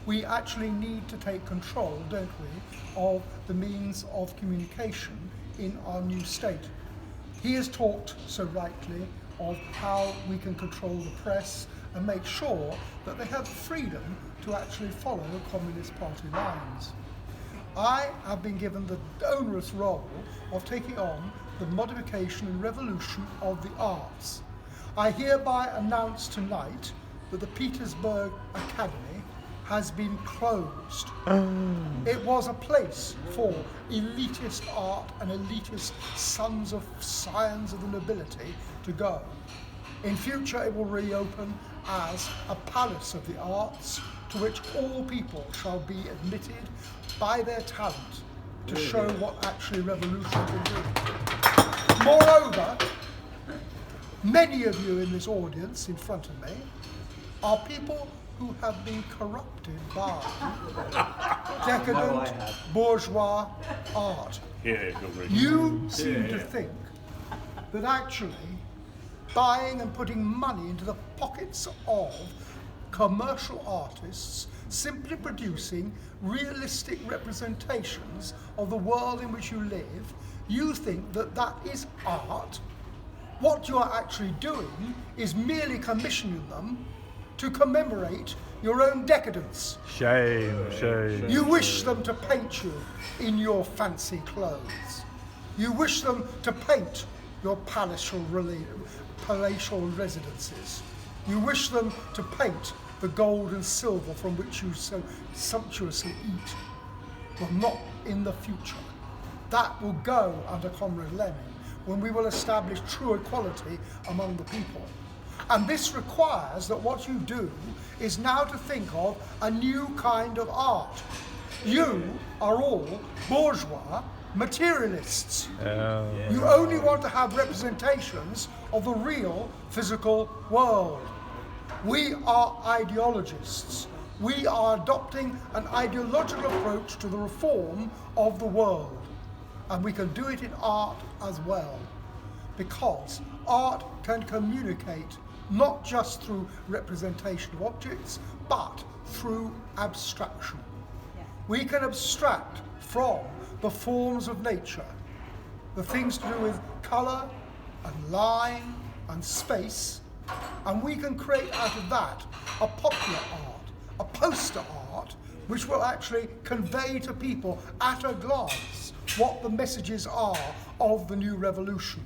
we actually need to take control, don't we, of the means of communication in our new state. He has talked so rightly of how we can control the press and make sure that they have freedom to actually follow Communist Party lines. I have been given the onerous role of taking on the modification and revolution of the arts. I hereby announce tonight that the Petersburg Academy has been closed. It was a place for elitist art and elitist sons of scions of the nobility to go. In future it will reopen as a palace of the arts to which all people shall be admitted by their talent to show what actually revolution can do. Moreover, many of you in this audience in front of me are people who have been corrupted by decadent bourgeois art. You seem to think that actually buying and putting money into the pockets of commercial artists, simply producing realistic representations of the world in which you live, you think that that is art. What you are actually doing is merely commissioning them to commemorate your own decadence. Shame. You wish them to paint you in your fancy clothes. You wish them to paint your palatial residences. You wish them to paint the gold and silver from which you so sumptuously eat. Well, not in the future. That will go under Comrade Lenin when we will establish true equality among the people. And this requires that what you do is now to think of a new kind of art. You are all bourgeois materialists. You only want to have representations of the real physical world. We are ideologists. We are adopting an ideological approach to the reform of the world. And we can do it in art as well. Because art can communicate not just through representation of objects, but through abstraction. We can abstract from the forms of nature, the things to do with colour and line and space, and we can create out of that a popular art, a poster art, which will actually convey to people at a glance what the messages are of the new revolution,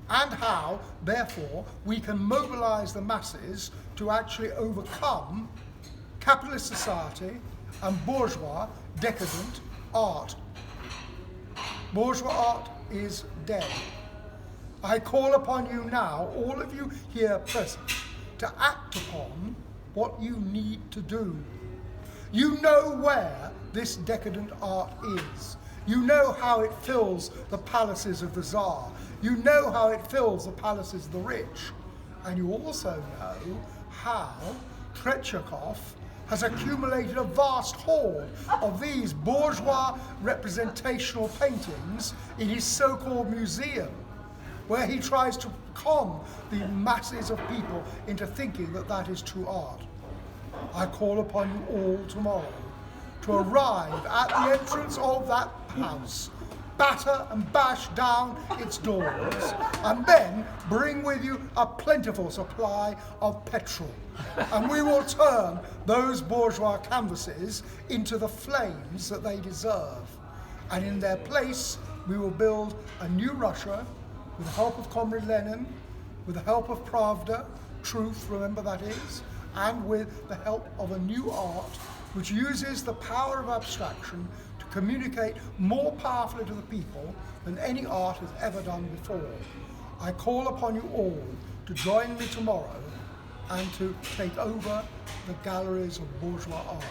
and how, therefore, we can mobilise the masses to actually overcome capitalist society and bourgeois decadent art. Bourgeois art is dead. I call upon you now, all of you here present, to act upon what you need to do. You know where this decadent art is. You know how it fills the palaces of the Tsar. You know how it fills the palaces of the rich. And you also know how Tretyakov has accumulated a vast hoard of these bourgeois representational paintings in his so-called museum, where he tries to con the masses of people into thinking that that is true art. I call upon you all tomorrow to arrive at the entrance of that house, batter and bash down its doors, and then bring with you a plentiful supply of petrol. And we will turn those bourgeois canvases into the flames that they deserve. And in their place, we will build a new Russia with the help of Comrade Lenin, with the help of Pravda, truth, remember that is, and with the help of a new art which uses the power of abstraction to communicate more powerfully to the people than any art has ever done before. I call upon you all to join me tomorrow and to take over the galleries of bourgeois art.